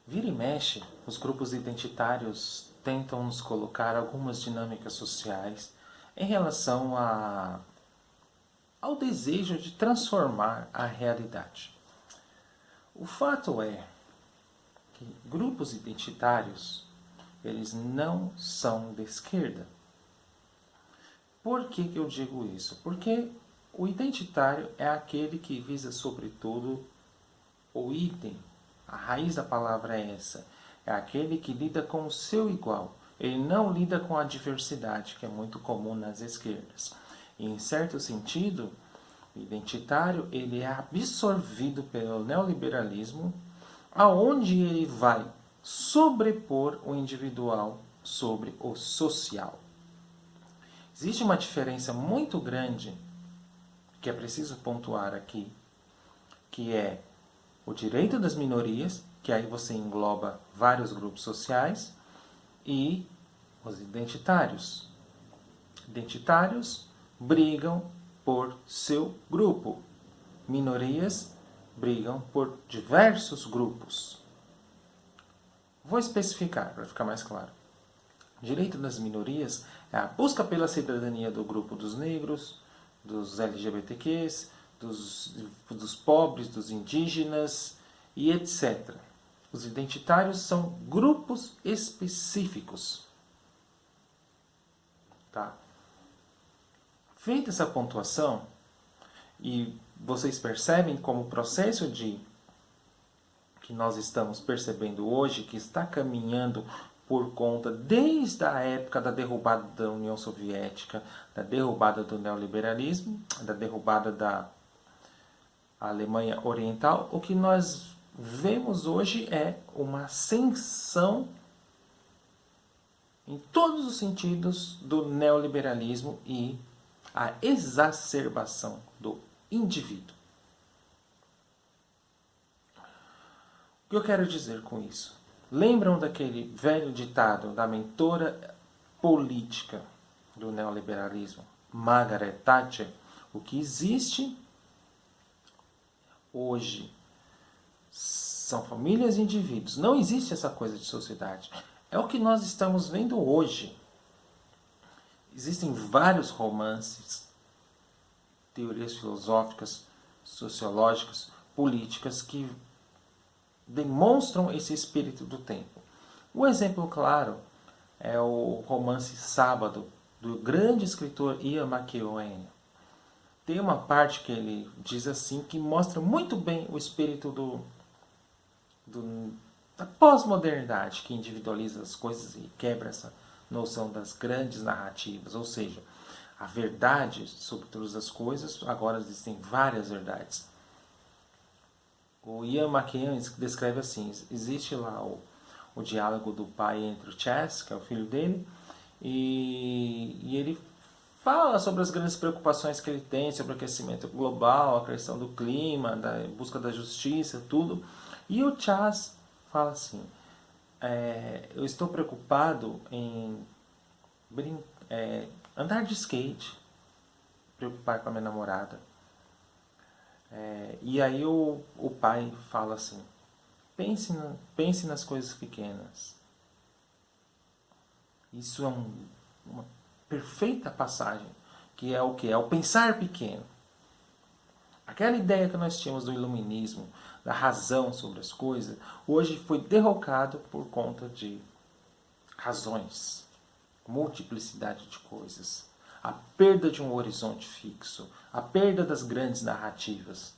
Vira e mexe, os grupos identitários tentam nos colocar algumas dinâmicas sociais em relação ao desejo de transformar a realidade. O fato é que grupos identitários, eles não são de esquerda. Por que eu digo isso? Porque o identitário é aquele que visa, sobretudo, o item. A raiz da palavra é essa. É aquele que lida com o seu igual. Ele não lida com a diversidade, que é muito comum nas esquerdas. E, em certo sentido, o identitário ele é absorvido pelo neoliberalismo, aonde ele vai sobrepor o individual sobre o social. Existe uma diferença muito grande que é preciso pontuar aqui, que é o direito das minorias, que aí você engloba vários grupos sociais, e os identitários. Identitários brigam por seu grupo. Minorias brigam por diversos grupos. Vou especificar para ficar mais claro. O direito das minorias é a busca pela cidadania do grupo dos negros, dos LGBTQs, dos pobres, dos indígenas e etc. Os identitários são grupos específicos. Tá? Feita essa pontuação, e vocês percebem como o processo que nós estamos percebendo hoje, que está caminhando por conta, desde a época da derrubada da União Soviética, da derrubada do neoliberalismo, da derrubada da Alemanha Oriental, o que nós vemos hoje é uma ascensão em todos os sentidos do neoliberalismo e a exacerbação do indivíduo. O que eu quero dizer com isso? Lembram daquele velho ditado da mentora política do neoliberalismo, Margaret Thatcher? O que existe hoje são famílias e indivíduos. Não existe essa coisa de sociedade. É o que nós estamos vendo hoje. Existem vários romances, teorias filosóficas, sociológicas, políticas que demonstram esse espírito do tempo. Um exemplo claro é o romance Sábado, do grande escritor Ian McEwan. Tem uma parte que ele diz assim, que mostra muito bem o espírito da pós-modernidade, que individualiza as coisas e quebra essa noção das grandes narrativas. Ou seja, a verdade sobre todas as coisas, agora existem várias verdades. O Ian McEwan descreve assim, existe lá o diálogo do pai entre o Chas, que é o filho dele, e ele fala sobre as grandes preocupações que ele tem sobre o aquecimento global, a questão do clima, da busca da justiça, tudo. E o Chas fala assim, eu estou preocupado em andar de skate, preocupar com a minha namorada. E aí o pai fala assim, pense nas coisas pequenas. Isso é uma perfeita passagem, que é o que? É o pensar pequeno. Aquela ideia que nós tínhamos do iluminismo, da razão sobre as coisas, hoje foi derrocado por conta de razões, multiplicidade de coisas, a perda de um horizonte fixo, a perda das grandes narrativas.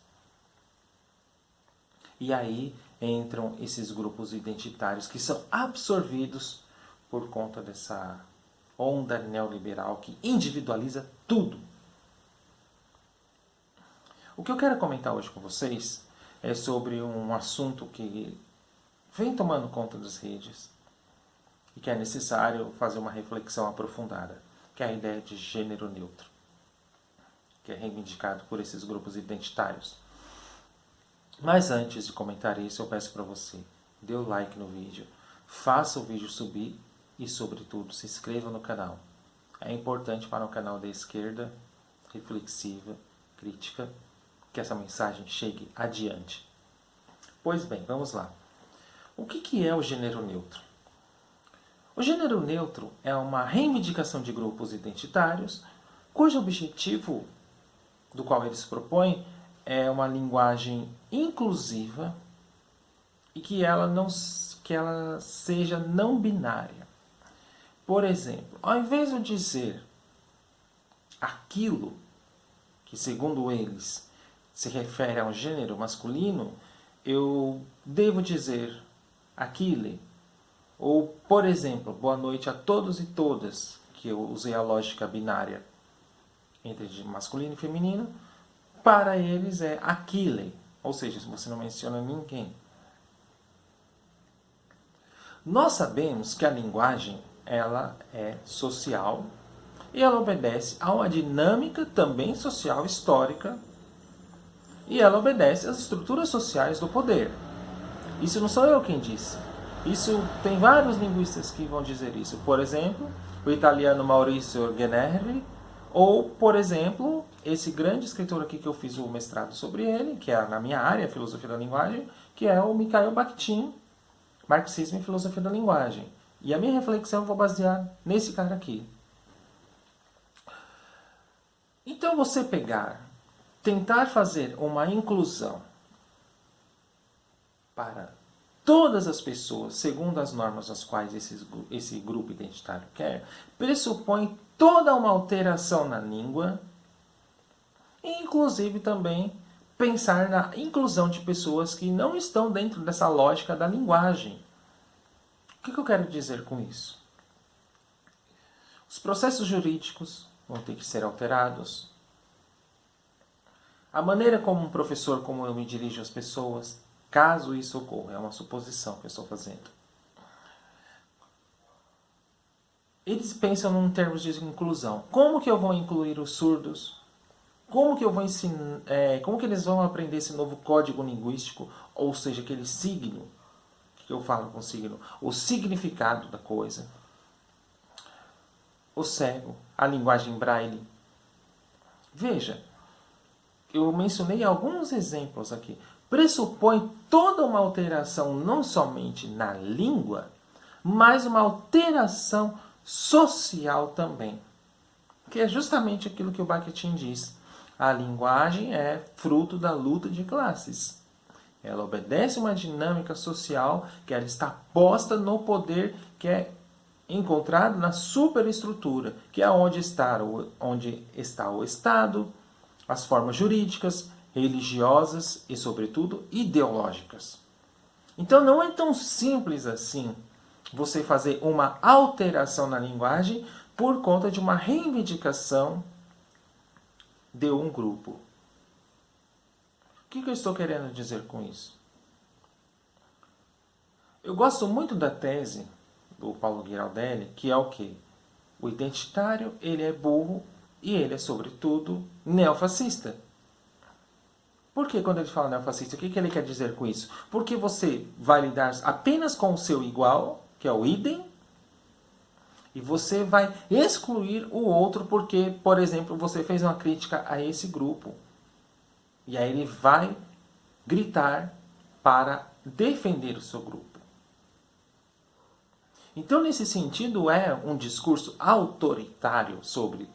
E aí entram esses grupos identitários que são absorvidos por conta dessa onda neoliberal que individualiza tudo. O que eu quero comentar hoje com vocês é sobre um assunto que vem tomando conta das redes e que é necessário fazer uma reflexão aprofundada, que é a ideia de gênero neutro, que é reivindicado por esses grupos identitários. Mas antes de comentar isso, eu peço para você, dê o like no vídeo, faça o vídeo subir e, sobretudo, se inscreva no canal. É importante para um canal da esquerda, reflexiva, crítica, que essa mensagem chegue adiante. Pois bem, vamos lá. O que é o gênero neutro? O gênero neutro é uma reivindicação de grupos identitários cujo objetivo do qual eles propõem é uma linguagem inclusiva e que ela seja não binária. Por exemplo, ao invés de eu dizer aquilo que, segundo eles, se refere a um gênero masculino, eu devo dizer aquele. Ou, por exemplo, boa noite a todos e todas, que eu usei a lógica binária entre masculino e feminino, para eles é aquele. Ou seja, se você não menciona ninguém. Nós sabemos que a linguagem ela é social e ela obedece a uma dinâmica também social histórica e ela obedece às estruturas sociais do poder. Isso não sou eu quem disse. Isso tem vários linguistas que vão dizer isso. Por exemplo, o italiano Maurizio Ghenarri, ou, por exemplo, esse grande escritor aqui que eu fiz o mestrado sobre ele, que é na minha área, filosofia da linguagem, que é o Mikhail Bakhtin, Marxismo e Filosofia da Linguagem. E a minha reflexão eu vou basear nesse cara aqui. Então você tentar fazer uma inclusão para todas as pessoas, segundo as normas as quais esse grupo identitário quer, pressupõe toda uma alteração na língua, e inclusive também pensar na inclusão de pessoas que não estão dentro dessa lógica da linguagem. O que eu quero dizer com isso? Os processos jurídicos vão ter que ser alterados. A maneira como um professor, como eu me dirijo às pessoas, caso isso ocorra, é uma suposição que eu estou fazendo. Eles pensam em termos de inclusão. Como que eu vou incluir os surdos? Como que eu vou ensinar? Como que eles vão aprender esse novo código linguístico? Ou seja, aquele signo que eu falo com signo, o significado da coisa. O cego, a linguagem braille. Veja, eu mencionei alguns exemplos aqui. Pressupõe toda uma alteração não somente na língua, mas uma alteração social também. Que é justamente aquilo que o Bakhtin diz. A linguagem é fruto da luta de classes. Ela obedece uma dinâmica social que ela está posta no poder que é encontrado na superestrutura, que é onde está o Estado, as formas jurídicas, religiosas e, sobretudo, ideológicas. Então não é tão simples assim você fazer uma alteração na linguagem por conta de uma reivindicação de um grupo. O que eu estou querendo dizer com isso? Eu gosto muito da tese do Paulo Giraldelli, que é o quê? O identitário, ele é burro e ele é, sobretudo, neofascista. Por que quando ele fala neofascista? O que ele quer dizer com isso? Porque você vai lidar apenas com o seu igual, que é o idem, e você vai excluir o outro porque, por exemplo, você fez uma crítica a esse grupo. E aí ele vai gritar para defender o seu grupo. Então, nesse sentido, é um discurso autoritário sobre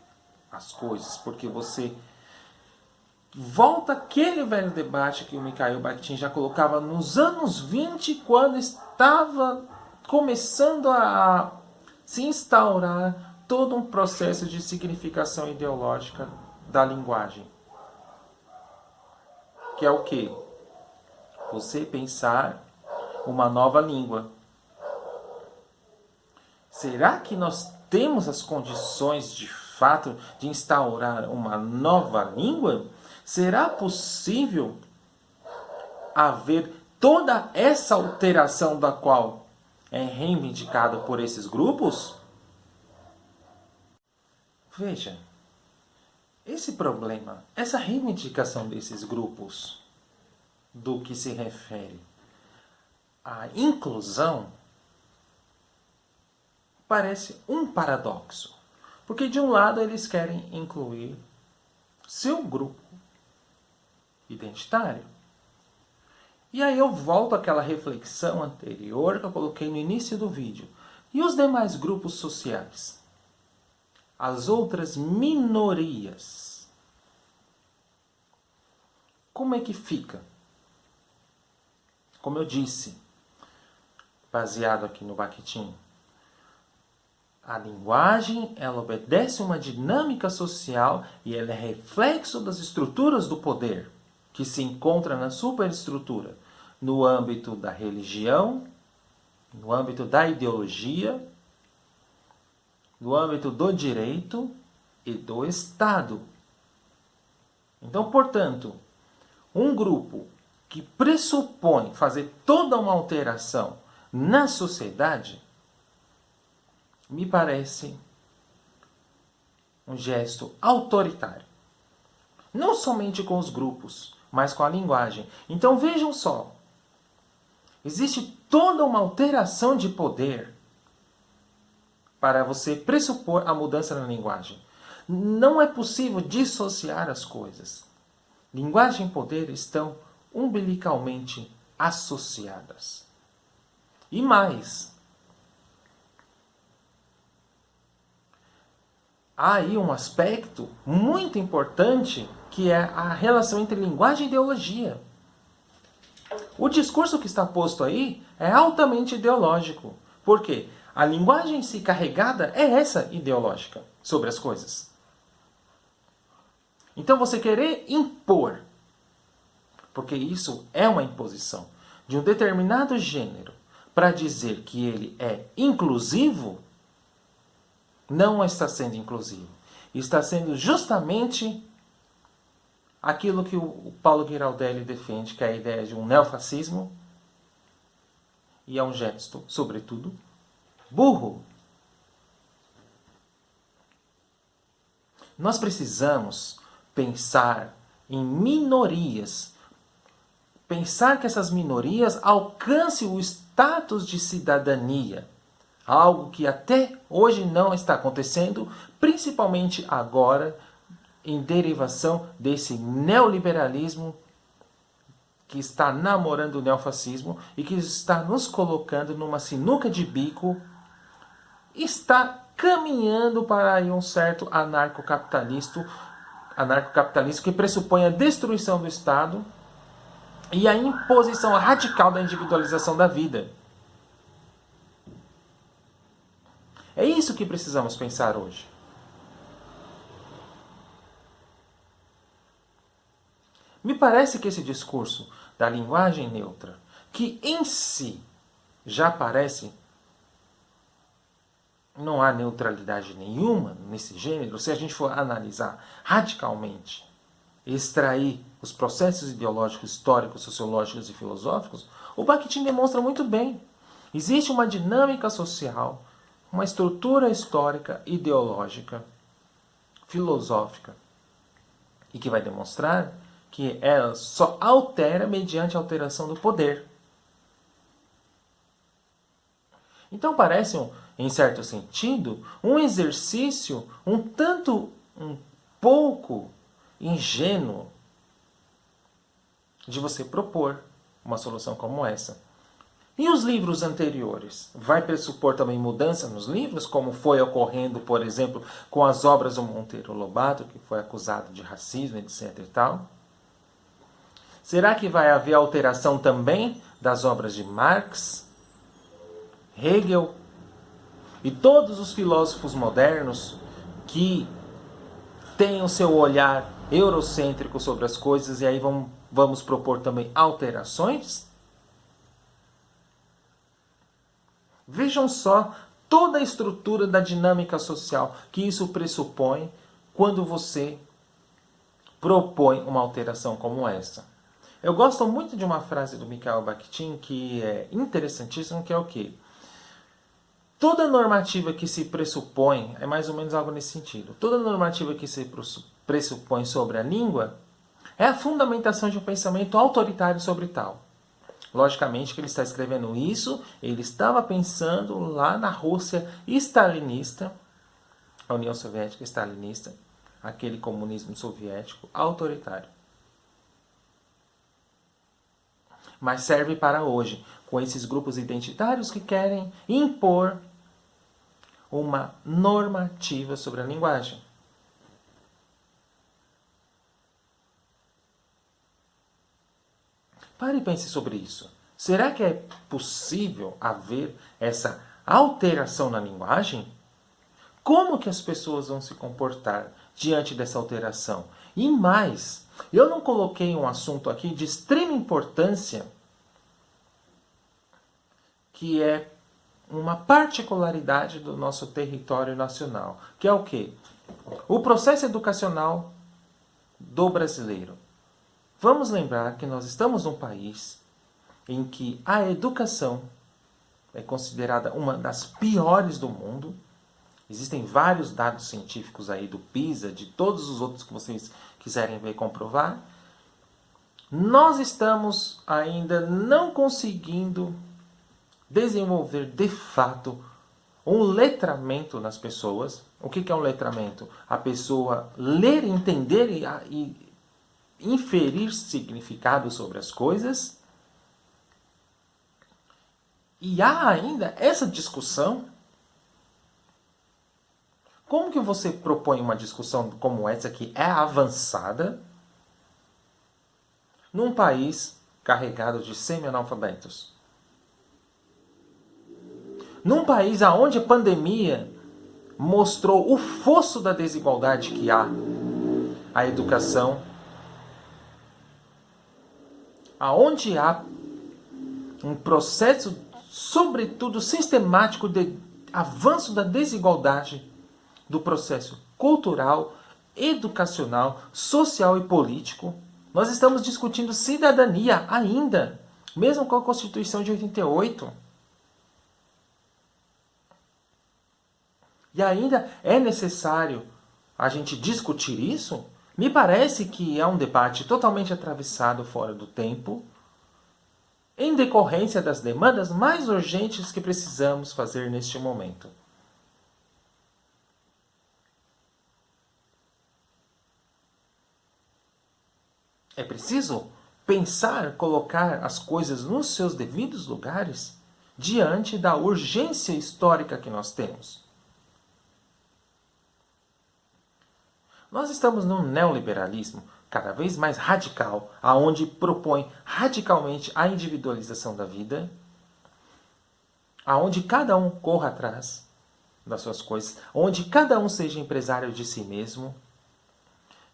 as coisas, porque você volta aquele velho debate que o Mikhail Bakhtin já colocava nos anos 20, quando estava começando a se instaurar todo um processo de significação ideológica da linguagem. Que é o quê? Você pensar uma nova língua. Será que nós temos as condições de fato de instaurar uma nova língua? Será possível haver toda essa alteração da qual é reivindicada por esses grupos? Veja, esse problema, essa reivindicação desses grupos do que se refere à inclusão parece um paradoxo. Porque de um lado eles querem incluir seu grupo identitário. E aí eu volto àquela reflexão anterior que eu coloquei no início do vídeo. E os demais grupos sociais? As outras minorias? Como é que fica? Como eu disse, baseado aqui no Bakhtin, a linguagem, ela obedece uma dinâmica social e ela é reflexo das estruturas do poder, que se encontra na superestrutura, no âmbito da religião, no âmbito da ideologia, no âmbito do direito e do Estado. Então, portanto, um grupo que pressupõe fazer toda uma alteração na sociedade, me parece um gesto autoritário. Não somente com os grupos, mas com a linguagem. Então vejam só, existe toda uma alteração de poder para você pressupor a mudança na linguagem. Não é possível dissociar as coisas. Linguagem e poder estão umbilicalmente associadas. E mais, há aí um aspecto muito importante que é a relação entre linguagem e ideologia. O discurso que está posto aí é altamente ideológico. Por quê? A linguagem em si carregada é essa ideológica sobre as coisas. Então você querer impor, porque isso é uma imposição, de um determinado gênero para dizer que ele é inclusivo, não está sendo inclusivo. Está sendo justamente aquilo que o Paulo Giraldelli defende, que é a ideia de um neofascismo, e é um gesto, sobretudo, burro. Nós precisamos pensar em minorias. Pensar que essas minorias alcancem o status de cidadania. Algo que até hoje não está acontecendo, principalmente agora, em derivação desse neoliberalismo que está namorando o neofascismo e que está nos colocando numa sinuca de bico, está caminhando para aí um certo anarcocapitalismo que pressupõe a destruição do Estado e a imposição radical da individualização da vida. É isso que precisamos pensar hoje. Me parece que esse discurso da linguagem neutra, que em si já parece não há neutralidade nenhuma nesse gênero, se a gente for analisar radicalmente, extrair os processos ideológicos, históricos, sociológicos e filosóficos, o Bakhtin demonstra muito bem. Existe uma dinâmica social, uma estrutura histórica, ideológica, filosófica, e que vai demonstrar que ela só altera mediante a alteração do poder. Então parece, em certo sentido, um exercício um pouco ingênuo de você propor uma solução como essa. E os livros anteriores? Vai pressupor também mudança nos livros, como foi ocorrendo, por exemplo, com as obras do Monteiro Lobato, que foi acusado de racismo, etc. e tal? Será que vai haver alteração também das obras de Marx, Hegel e todos os filósofos modernos que têm o seu olhar eurocêntrico sobre as coisas e aí vamos propor também alterações? Vejam só toda a estrutura da dinâmica social que isso pressupõe quando você propõe uma alteração como essa. Eu gosto muito de uma frase do Mikhail Bakhtin que é interessantíssima, que é o quê? Toda normativa que se pressupõe, é mais ou menos algo nesse sentido, toda normativa que se pressupõe sobre a língua é a fundamentação de um pensamento autoritário sobre tal. Logicamente que ele está escrevendo isso, ele estava pensando lá na Rússia stalinista, a União Soviética stalinista, aquele comunismo soviético autoritário. mas serve para hoje, com esses grupos identitários que querem impor uma normativa sobre a linguagem. Pare e pense sobre isso. Será que é possível haver essa alteração na linguagem? Como que as pessoas vão se comportar diante dessa alteração? E mais, eu não coloquei um assunto aqui de extrema importância, que é uma particularidade do nosso território nacional, que é o quê? O processo educacional do brasileiro. Vamos lembrar que nós estamos num país em que a educação é considerada uma das piores do mundo. Existem vários dados científicos aí do PISA, de todos os outros que vocês quiserem ver comprovar. Nós estamos ainda não conseguindo desenvolver de fato um letramento nas pessoas. O que é um letramento? A pessoa ler, entender e inferir significado sobre as coisas. E há ainda essa discussão. Como que você propõe uma discussão como essa, que é avançada, num país carregado de semi-analfabetos? Num país onde a pandemia mostrou o fosso da desigualdade que há, a educação, aonde há um processo, sobretudo sistemático, de avanço da desigualdade, do processo cultural, educacional, social e político. Nós estamos discutindo cidadania ainda, mesmo com a Constituição de 88. E ainda é necessário a gente discutir isso? Me parece que é um debate totalmente atravessado fora do tempo, em decorrência das demandas mais urgentes que precisamos fazer neste momento. É preciso pensar, colocar as coisas nos seus devidos lugares diante da urgência histórica que nós temos. Nós estamos num neoliberalismo cada vez mais radical, aonde propõe radicalmente a individualização da vida, aonde cada um corra atrás das suas coisas, onde cada um seja empresário de si mesmo,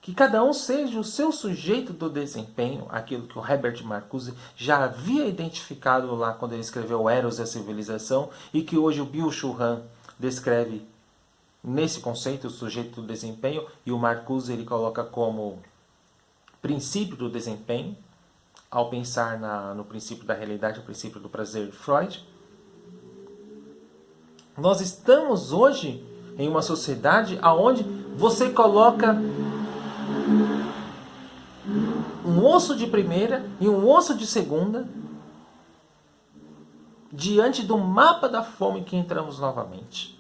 que cada um seja o seu sujeito do desempenho, aquilo que o Herbert Marcuse já havia identificado lá quando ele escreveu Eros e a Civilização, e que hoje o Byung-Chul Han descreve nesse conceito, o sujeito do desempenho, e o Marcuse ele coloca como princípio do desempenho, ao pensar no princípio da realidade, o princípio do prazer de Freud. Nós estamos hoje em uma sociedade onde você coloca um osso de primeira e um osso de segunda diante do mapa da fome que entramos novamente.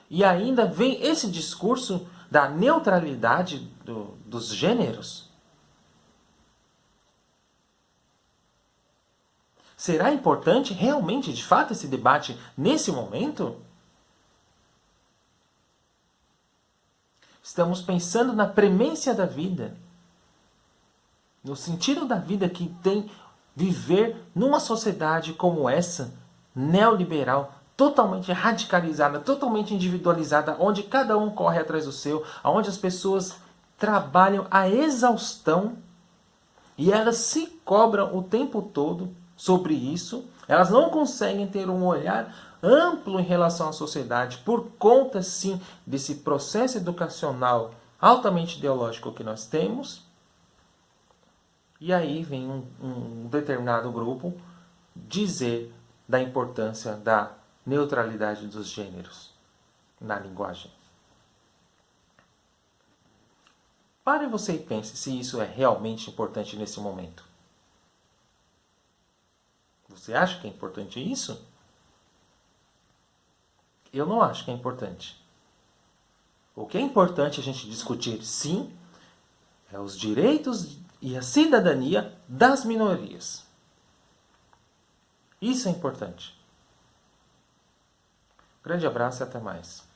E ainda vem esse discurso da neutralidade dos gêneros. Será importante realmente, de fato, esse debate nesse momento? Estamos pensando na premência da vida, no sentido da vida que tem viver numa sociedade como essa, neoliberal, totalmente radicalizada, totalmente individualizada, onde cada um corre atrás do seu, onde as pessoas trabalham a exaustão e elas se cobram o tempo todo sobre isso. Elas não conseguem ter um olhar amplo em relação à sociedade por conta, sim, desse processo educacional altamente ideológico que nós temos. E aí vem um determinado grupo dizer da importância da neutralidade dos gêneros na linguagem. Pare você e pense se isso é realmente importante nesse momento. Você acha que é importante isso? Eu não acho que é importante. O que é importante a gente discutir, sim, é os direitos e a cidadania das minorias. Isso é importante. Grande abraço e até mais.